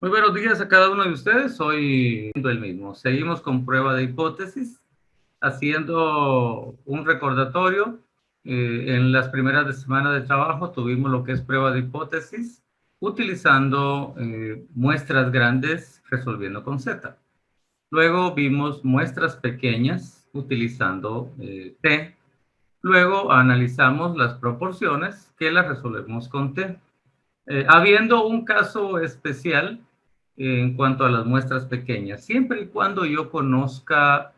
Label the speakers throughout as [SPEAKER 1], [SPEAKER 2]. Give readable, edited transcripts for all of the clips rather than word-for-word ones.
[SPEAKER 1] Muy buenos días a cada uno de ustedes. Soy el mismo. Seguimos con prueba de hipótesis, haciendo un recordatorio. En las primeras de semana de trabajo tuvimos lo que es prueba de hipótesis, utilizando muestras grandes resolviendo con Z. Luego vimos muestras pequeñas utilizando T. Luego analizamos las proporciones que las resolvemos con T. Habiendo un caso especial en cuanto a las muestras pequeñas, siempre y cuando yo conozca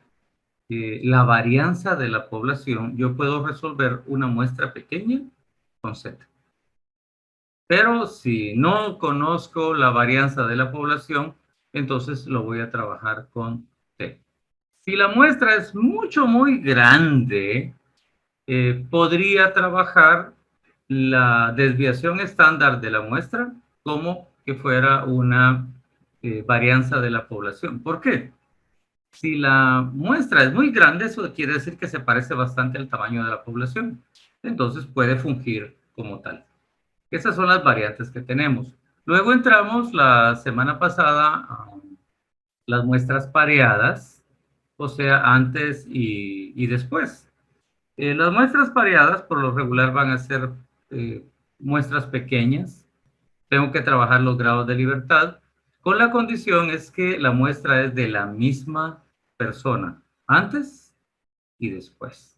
[SPEAKER 1] la varianza de la población, yo puedo resolver una muestra pequeña con Z. Pero si no conozco la varianza de la población, entonces lo voy a trabajar con T. Si la muestra es muy grande, podría trabajar la desviación estándar de la muestra como que fuera una varianza de la población. ¿Por qué? Si la muestra es muy grande, eso quiere decir que se parece bastante al tamaño de la población. Entonces puede fungir como tal. Esas son las variantes que tenemos. Luego entramos la semana pasada a las muestras pareadas, o sea, antes y después. Las muestras pareadas por lo regular van a ser eh, muestras pequeñas. Tengo que trabajar los grados de libertad. Con la condición es que la muestra es de la misma persona, antes y después.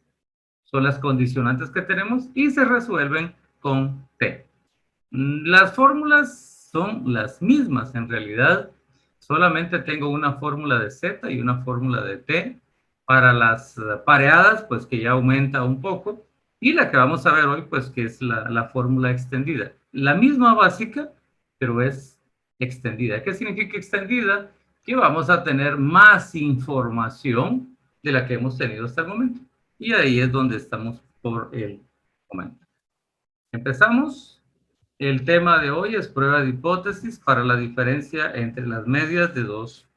[SPEAKER 1] Son las condicionantes que tenemos y se resuelven con T. Las fórmulas son las mismas en realidad. Solamente tengo una fórmula de Z y una fórmula de T. Para las pareadas, pues que ya aumenta un poco. Y la que vamos a ver hoy, pues que es la fórmula extendida. La misma básica, pero es extendida. ¿Qué significa extendida? Que vamos a tener más información de la que hemos tenido hasta el momento. Y ahí es donde estamos por el momento. Empezamos. El tema de hoy es prueba de hipótesis para la diferencia entre las medias de dos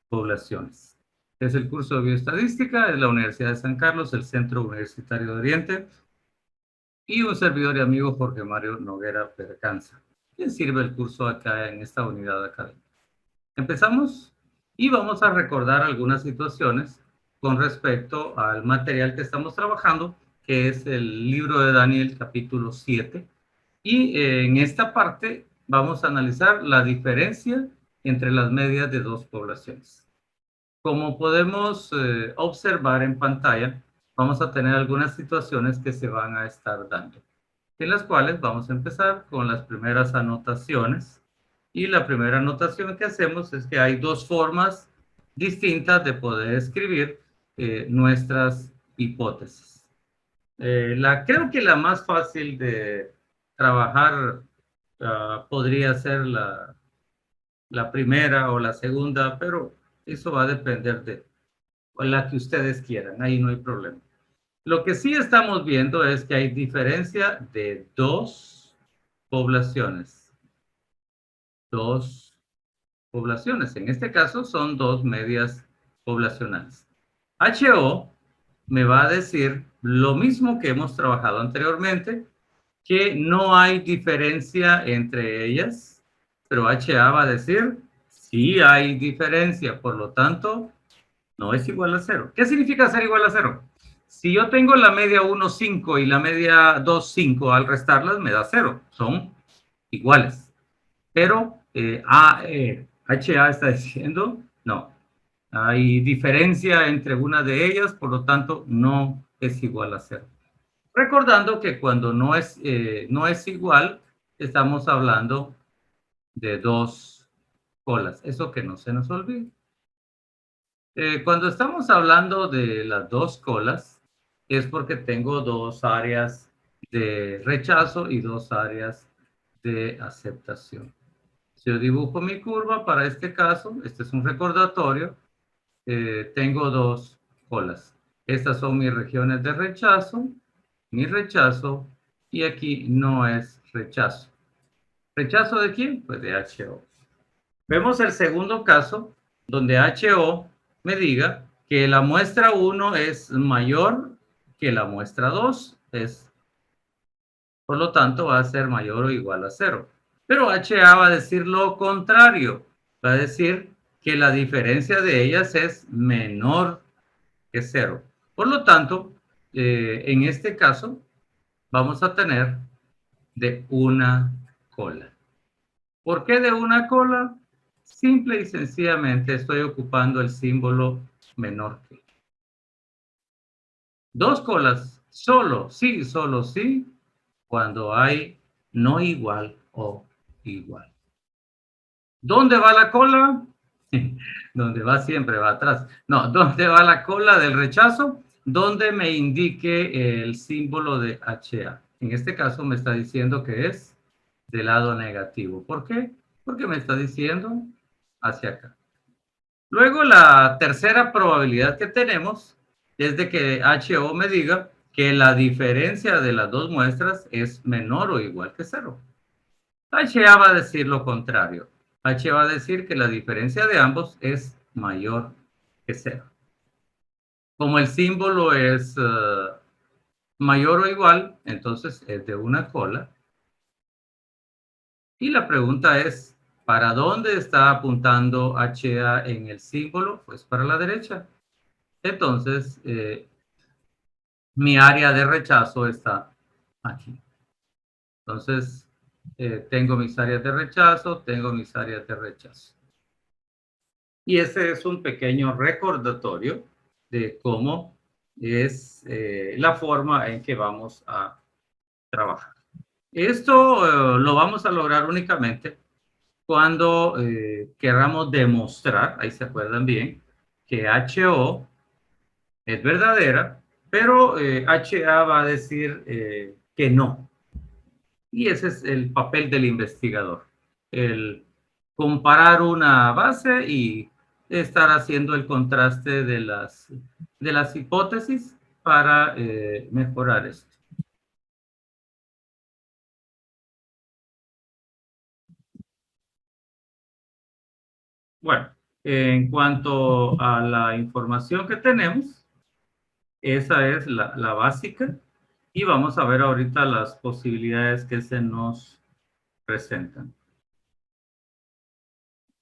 [SPEAKER 1] poblaciones. Es el curso de bioestadística de la Universidad de San Carlos, el Centro Universitario de Oriente, y un servidor y amigo Jorge Mario Noguera Percanza, quien sirve el curso acá en esta unidad académica. Empezamos y vamos a recordar algunas situaciones con respecto al material que estamos trabajando, que es el libro de Daniel, capítulo 7. Y en esta parte vamos a analizar la diferencia entre las medias de dos poblaciones. Como podemos observar en pantalla, vamos a tener algunas situaciones que se van a estar dando, en las cuales vamos a empezar con las primeras anotaciones. Y la primera anotación que hacemos es que hay dos formas distintas de poder escribir nuestras hipótesis. Creo que la más fácil de trabajar podría ser la primera o la segunda, pero eso va a depender de la que ustedes quieran, ahí no hay problema. Lo que sí estamos viendo es que hay diferencia de dos poblaciones. Dos poblaciones. En este caso son dos medias poblacionales. HO me va a decir lo mismo que hemos trabajado anteriormente, que no hay diferencia entre ellas, pero HA va a decir sí hay diferencia, por lo tanto, no es igual a cero. ¿Qué significa ser igual a cero? Si yo tengo la media 1,5 y la media 2,5, al restarlas me da cero, son iguales. Pero HA está diciendo no, hay diferencia entre una de ellas, por lo tanto, no es igual a cero. Recordando que cuando no es igual, estamos hablando de dos colas. Eso que no se nos olvide. Cuando estamos hablando de las dos colas, es porque tengo dos áreas de rechazo y dos áreas de aceptación. Si yo dibujo mi curva para este caso, este es un recordatorio, tengo dos colas. Estas son mis regiones de rechazo, mi rechazo, y aquí no es rechazo. ¿Rechazo de quién? Pues de HO. Vemos el segundo caso, donde HO me diga que la muestra 1 es mayor que la muestra 2, por lo tanto va a ser mayor o igual a 0. Pero HA va a decir lo contrario. va a decir que la diferencia de ellas es menor que 0. Por lo tanto, en este caso, vamos a tener de una cola. ¿Por qué de una cola? Simple y sencillamente estoy ocupando el símbolo menor que. Dos colas, solo sí, cuando hay no igual o igual. ¿Dónde va la cola? Donde va siempre va atrás. No, ¿dónde va la cola del rechazo? Donde me indique el símbolo de HA. En este caso me está diciendo que es del lado negativo. ¿Por qué? Porque me está diciendo hacia acá. Luego la tercera probabilidad que tenemos es de que HO me diga que la diferencia de las dos muestras es menor o igual que 0. HA va a decir lo contrario. H va a decir que la diferencia de ambos es mayor que 0. Como el símbolo es mayor o igual, entonces es de una cola. Y la pregunta es, ¿para dónde está apuntando HA en el símbolo? Pues para la derecha. Entonces, mi área de rechazo está aquí. Entonces, tengo mis áreas de rechazo, tengo mis áreas de rechazo. Y ese es un pequeño recordatorio de cómo es la forma en que vamos a trabajar. Esto lo vamos a lograr únicamente cuando queramos demostrar, ahí se acuerdan bien, que HO es verdadera, pero HA va a decir que no. Y ese es el papel del investigador, el comparar una base y estar haciendo el contraste de las hipótesis para mejorar esto. Bueno, en cuanto a la información que tenemos, esa es la básica y vamos a ver ahorita las posibilidades que se nos presentan.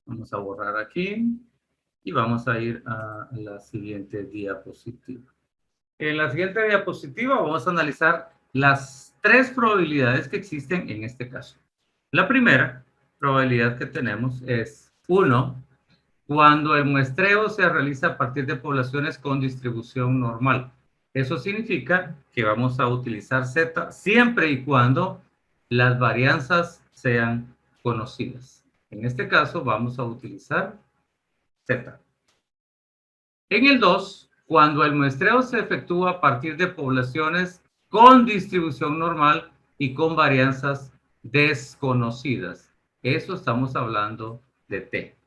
[SPEAKER 1] Vamos a borrar aquí y vamos a ir a la siguiente diapositiva. En la siguiente diapositiva vamos a analizar las tres probabilidades que existen en este caso. La primera probabilidad que tenemos es 1, cuando el muestreo se realiza a partir de poblaciones con distribución normal. Eso significa que vamos a utilizar Z siempre y cuando las varianzas sean conocidas. En este caso vamos a utilizar Z. En el 2, cuando el muestreo se efectúa a partir de poblaciones con distribución normal y con varianzas desconocidas. Eso estamos hablando de T.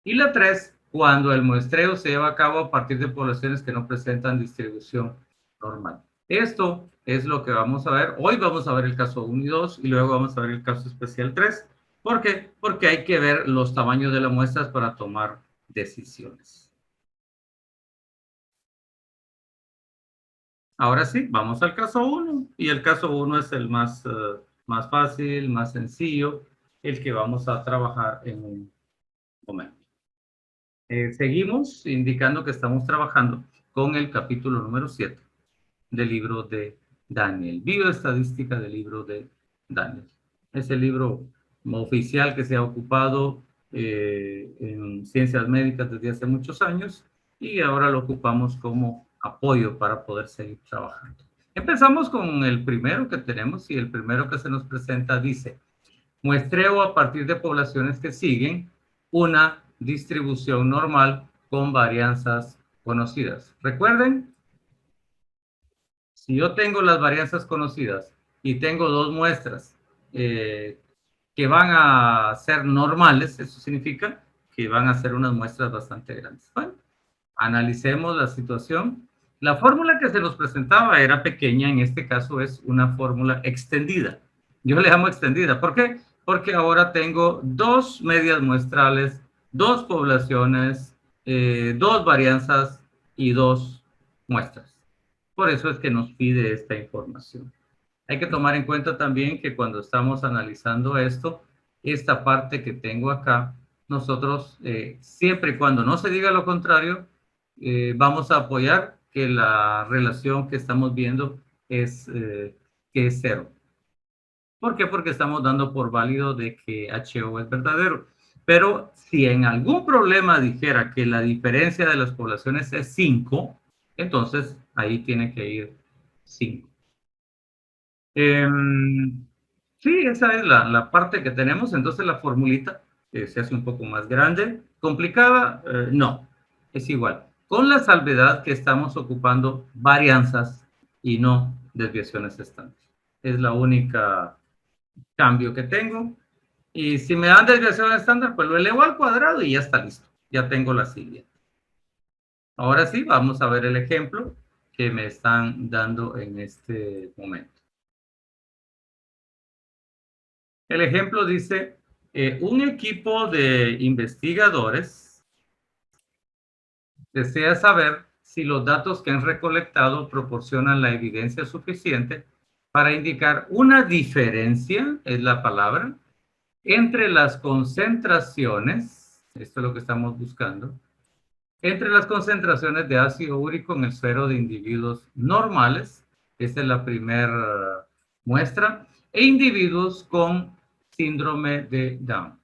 [SPEAKER 1] Y la 3, cuando el muestreo se lleva a cabo a partir de poblaciones que no presentan distribución normal. Esto es lo que vamos a ver. Hoy vamos a ver el caso 1 y 2 y luego vamos a ver el caso especial 3. ¿Por qué? Porque hay que ver los tamaños de las muestras para tomar decisiones. Ahora sí, vamos al caso 1. Y el caso 1 es el más fácil, más sencillo, el que vamos a trabajar en un momento. Seguimos indicando que estamos trabajando con el capítulo número 7 del libro de Daniel. Bioestadística del libro de Daniel. Es el libro oficial que se ha ocupado en ciencias médicas desde hace muchos años y ahora lo ocupamos como apoyo para poder seguir trabajando. Empezamos con el primero que tenemos y el primero que se nos presenta dice, muestreo a partir de poblaciones que siguen una distribución normal con varianzas conocidas. Recuerden, si yo tengo las varianzas conocidas y tengo dos muestras que van a ser normales, eso significa que van a ser unas muestras bastante grandes. Bueno, analicemos la situación. La fórmula que se nos presentaba era pequeña, en este caso es una fórmula extendida. Yo le llamo extendida. ¿Por qué? Porque ahora tengo dos medias muestrales, dos poblaciones, dos varianzas y dos muestras. Por eso es que nos pide esta información. Hay que tomar en cuenta también que cuando estamos analizando esto, esta parte que tengo acá nosotros, siempre y cuando no se diga lo contrario, vamos a apoyar que la relación que estamos viendo es, que es cero. ¿Por qué? Porque estamos dando por válido de que HO es verdadero. Pero si en algún problema dijera que la diferencia de las poblaciones es 5, entonces ahí tiene que ir 5. Sí, esa es la parte que tenemos. Entonces la formulita se hace un poco más grande. ¿Complicada? No, es igual. Con la salvedad que estamos ocupando varianzas y no desviaciones estándar. Es la única cambio que tengo. Y si me dan desviación estándar, pues lo elevo al cuadrado y ya está listo. Ya tengo la siguiente. Ahora sí, vamos a ver el ejemplo que me están dando en este momento. El ejemplo dice, un equipo de investigadores desea saber si los datos que han recolectado proporcionan la evidencia suficiente para indicar una diferencia, es la palabra, entre las concentraciones, esto es lo que estamos buscando, entre las concentraciones de ácido úrico en el suero de individuos normales, esta es la primera muestra, e individuos con síndrome de Down.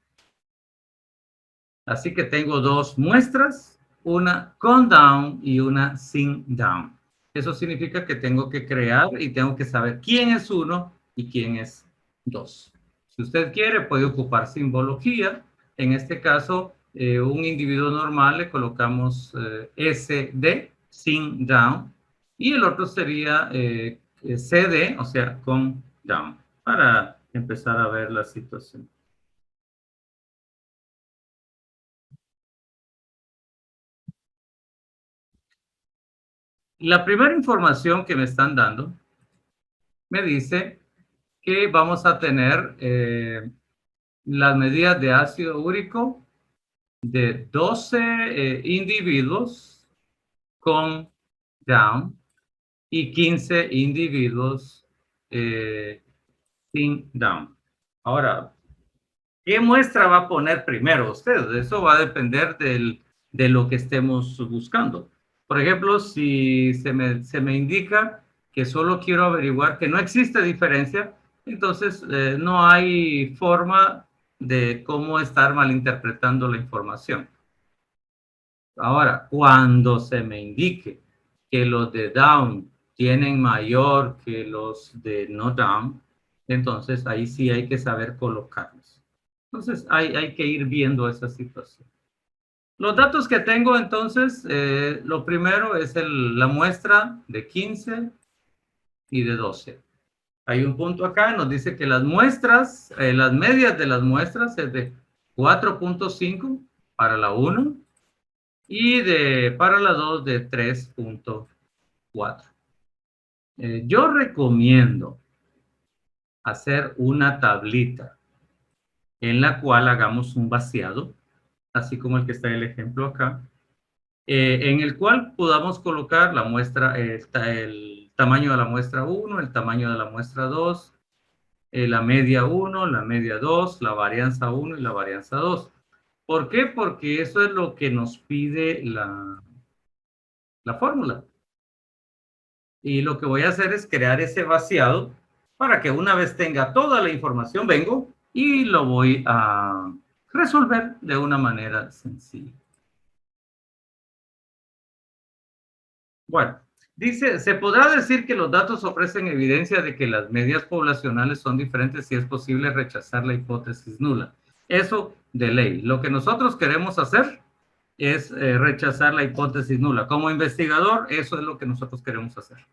[SPEAKER 1] Así que tengo dos muestras, una con Down y una sin Down. Eso significa que tengo que crear y tengo que saber quién es uno y quién es dos. Si usted quiere, puede ocupar simbología. En este caso, un individuo normal le colocamos SD, sin Down, y el otro sería CD, o sea, con Down, para empezar a ver la situación. La primera información que me están dando me dice que vamos a tener las medidas de ácido úrico de 12 individuos con Down y 15 individuos sin Down. Ahora, ¿qué muestra va a poner primero usted? Eso va a depender de lo que estemos buscando. Por ejemplo, si se me indica que solo quiero averiguar que no existe diferencia, entonces no hay forma de cómo estar malinterpretando la información. Ahora, cuando se me indique que los de Down tienen mayor que los de no Down, entonces ahí sí hay que saber colocarlos. Entonces hay que ir viendo esa situación. Los datos que tengo entonces, lo primero es la muestra de 15 y de 12. Hay un punto acá, nos dice que las muestras, las medias de las muestras es de 4.5 para la 1 y para la 2 de 3.4. Yo recomiendo hacer una tablita en la cual hagamos un vaciado, así como el que está en el ejemplo acá, en el cual podamos colocar la muestra, el tamaño de la muestra 1, el tamaño de la muestra 2, la media 1, la media 2, la varianza 1 y la varianza 2. ¿Por qué? Porque eso es lo que nos pide la fórmula. Y lo que voy a hacer es crear ese vaciado para que una vez tenga toda la información, vengo y lo voy a resolver de una manera sencilla. Bueno, dice, se podrá decir que los datos ofrecen evidencia de que las medias poblacionales son diferentes si es posible rechazar la hipótesis nula. Eso de ley. Lo que nosotros queremos hacer es rechazar la hipótesis nula. Como investigador, eso es lo que nosotros queremos hacer.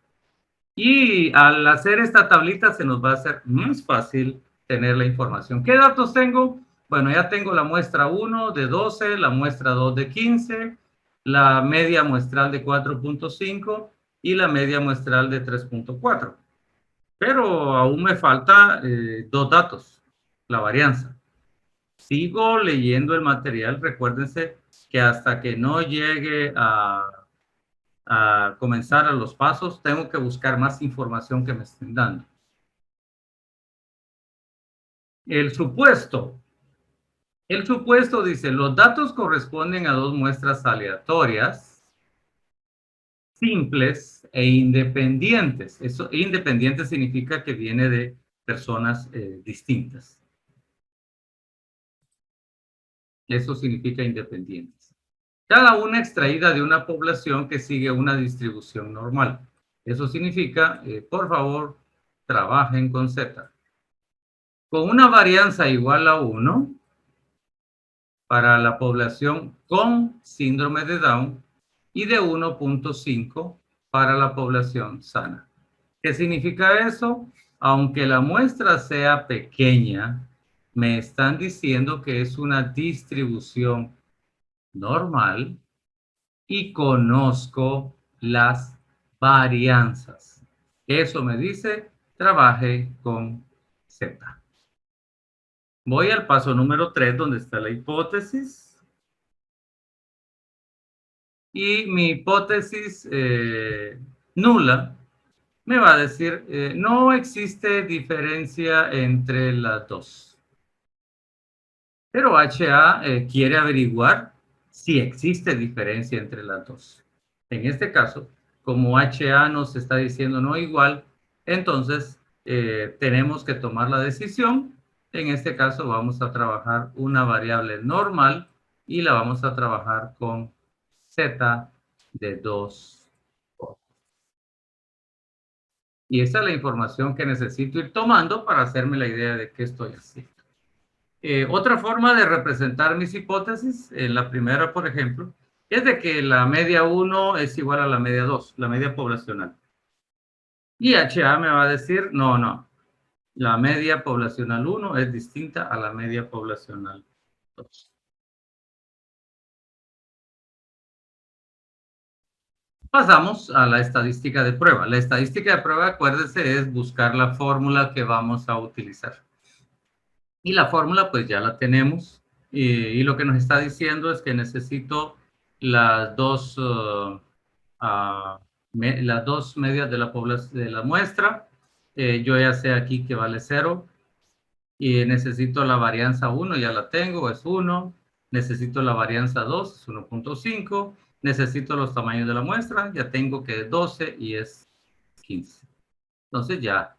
[SPEAKER 1] Y al hacer esta tablita se nos va a hacer más fácil tener la información. ¿Qué datos tengo? Bueno, ya tengo la muestra 1 de 12, la muestra 2 de 15, la media muestral de 4.5 y la media muestral de 3.4. Pero aún me falta dos datos, la varianza. Sigo leyendo el material, recuérdense que hasta que no llegue a comenzar a los pasos, tengo que buscar más información que me estén dando. El supuesto El supuesto dice, los datos corresponden a dos muestras aleatorias, simples e independientes. Eso, independiente significa que viene de personas distintas. Eso significa independientes. Cada una extraída de una población que sigue una distribución normal. Eso significa, por favor, trabajen con Z. Con una varianza igual a 1 para la población con síndrome de Down y de 1.5 para la población sana. ¿Qué significa eso? Aunque la muestra sea pequeña, me están diciendo que es una distribución normal y conozco las varianzas. Eso me dice, trabaje con Z. Voy al paso número 3, donde está la hipótesis. Y mi hipótesis nula me va a decir, no existe diferencia entre las dos. Pero HA quiere averiguar si existe diferencia entre las dos. En este caso, como HA nos está diciendo no igual, entonces tenemos que tomar la decisión. En este caso vamos a trabajar una variable normal y la vamos a trabajar con Z de 2. Y esa es la información que necesito ir tomando para hacerme la idea de qué estoy haciendo. Otra forma de representar mis hipótesis, en la primera, por ejemplo, es de que la media 1 es igual a la media 2, la media poblacional. Y HA me va a decir, no, no, la media poblacional 1 es distinta a la media poblacional 2. Pasamos a la estadística de prueba. La estadística de prueba, acuérdese, es buscar la fórmula que vamos a utilizar. Y la fórmula pues ya la tenemos y lo que nos está diciendo es que necesito las dos, las dos medias de la población de la muestra. Yo ya sé aquí que vale 0 y necesito la varianza 1, ya la tengo, es 1. Necesito la varianza 2, es 1.5. Necesito los tamaños de la muestra, ya tengo que es 12 y es 15. Entonces ya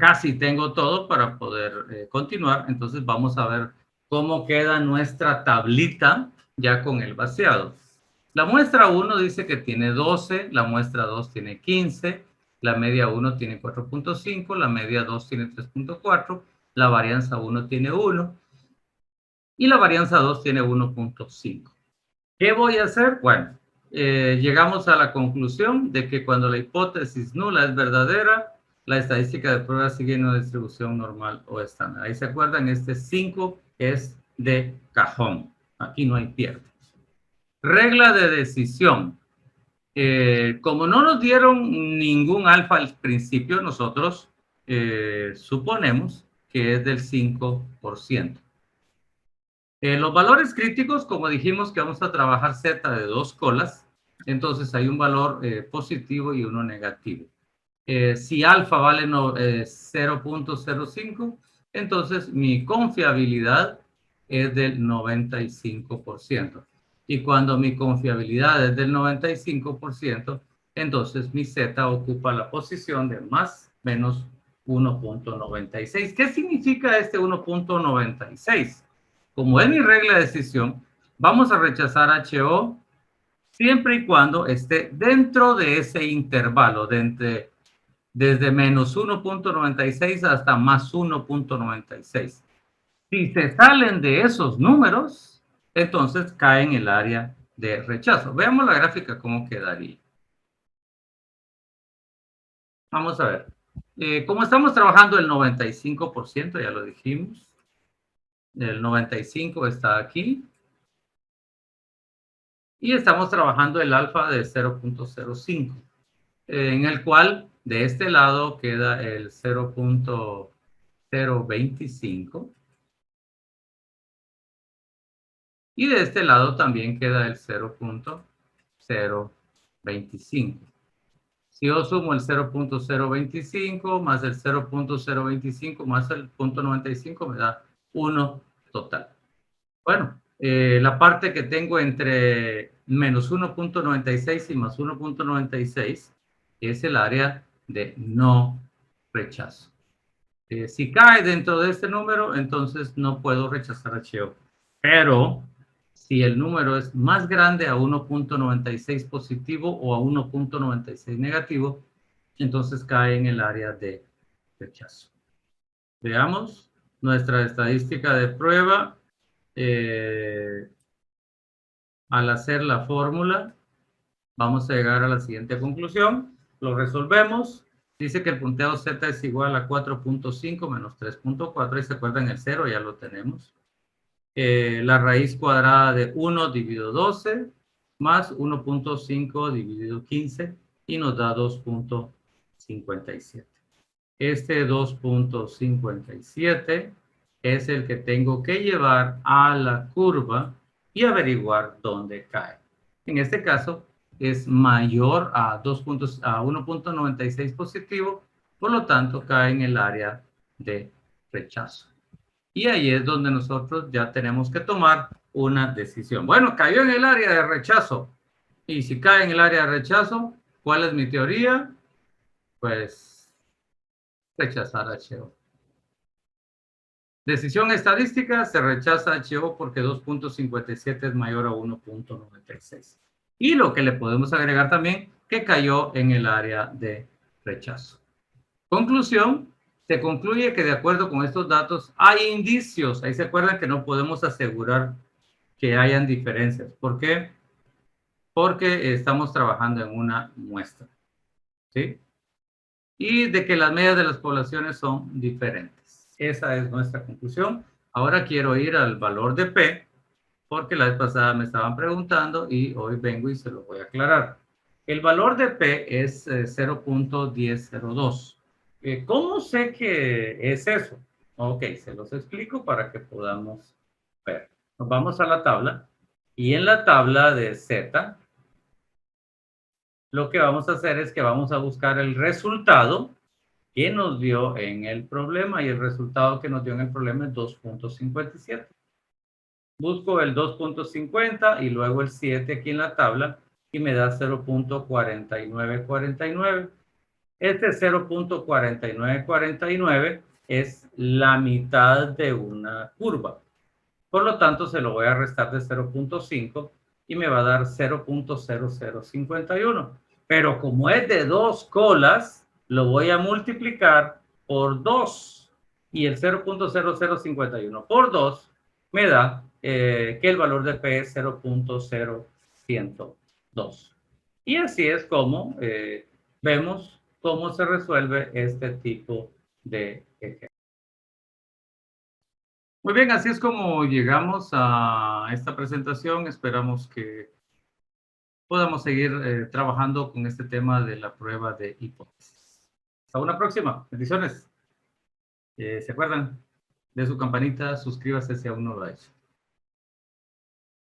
[SPEAKER 1] casi tengo todo para poder continuar. Entonces vamos a ver cómo queda nuestra tablita ya con el vaciado. La muestra 1 dice que tiene 12, la muestra 2 tiene 15, la media 1 tiene 4.5, la media 2 tiene 3.4, la varianza 1 tiene 1 y la varianza 2 tiene 1.5. ¿Qué voy a hacer? Bueno, llegamos a la conclusión de que cuando la hipótesis nula es verdadera, la estadística de prueba sigue en una distribución normal o estándar. Ahí se acuerdan, este 5 es de cajón. Aquí no hay pierde. Regla de decisión. Como no nos dieron ningún alfa al principio, nosotros suponemos que es del 5%. Los valores críticos, como dijimos que vamos a trabajar Z de 2 colas, entonces hay un valor positivo y uno negativo. Si alfa vale 0.05, entonces mi confiabilidad es del 95%. Y cuando mi confiabilidad es del 95%, entonces mi Z ocupa la posición de más menos 1.96. ¿Qué significa este 1.96? Como es mi regla de decisión, vamos a rechazar HO siempre y cuando esté dentro de ese intervalo, desde menos 1.96 hasta más 1.96. Si se salen de esos números, entonces cae en el área de rechazo. Veamos la gráfica cómo quedaría. Vamos a ver. Como estamos trabajando el 95%, ya lo dijimos, el 95 está aquí. Y estamos trabajando el alfa de 0.05, en el cual de este lado queda el 0.025 y de este lado también queda el 0.025. Si yo sumo el 0.025 más el 0.025 más el 0.95 me da 1 total. Bueno, la parte que tengo entre menos 1.96 y más 1.96 es el área de no rechazo. Si cae dentro de este número, entonces no puedo rechazar HO. Pero si el número es más grande a 1.96 positivo o a 1.96 negativo, entonces cae en el área de rechazo. Veamos nuestra estadística de prueba. Al hacer la fórmula, vamos a llegar a la siguiente conclusión. Lo resolvemos. Dice que el punteo Z es igual a 4.5 menos 3.4. Y se acuerdan el 0, ya lo tenemos. La raíz cuadrada de 1 dividido 12 más 1.5 dividido 15 y nos da 2.57. Este 2.57 es el que tengo que llevar a la curva y averiguar dónde cae. En este caso es mayor a 1.96 positivo, por lo tanto cae en el área de rechazo. Y ahí es donde nosotros ya tenemos que tomar una decisión. Bueno, cayó en el área de rechazo. Y si cae en el área de rechazo, ¿cuál es mi teoría? Pues rechazar HO. Decisión estadística, se rechaza HO porque 2.57 es mayor a 1.96. Y lo que le podemos agregar también, que cayó en el área de rechazo. Conclusión, se concluye que de acuerdo con estos datos hay indicios. Ahí se acuerdan que no podemos asegurar que hayan diferencias. ¿Por qué? Porque estamos trabajando en una muestra. ¿Sí? Y de que las medias de las poblaciones son diferentes. Esa es nuestra conclusión. Ahora quiero ir al valor de P, porque la vez pasada me estaban preguntando y hoy vengo y se lo voy a aclarar. El valor de P es 0.1002. ¿Cómo sé que es eso? Ok, se los explico para que podamos ver. Nos vamos a la tabla y en la tabla de Z, lo que vamos a hacer es que vamos a buscar el resultado que nos dio en el problema y el resultado que nos dio en el problema es 2.57. Busco el 2.50 y luego el 7 aquí en la tabla y me da 0.4949. Este 0.4949 es la mitad de una curva. Por lo tanto, se lo voy a restar de 0.5 y me va a dar 0.0051. Pero como es de dos colas, lo voy a multiplicar por 2. Y el 0.0051 por 2 me da que el valor de P es 0.0102. Y así es como vemos cómo se resuelve este tipo de ejercicio. Muy bien, así es como llegamos a esta presentación. Esperamos que podamos seguir trabajando con este tema de la prueba de hipótesis. Hasta una próxima. Bendiciones. ¿Se acuerdan de su campanita? Suscríbase si aún no lo ha hecho.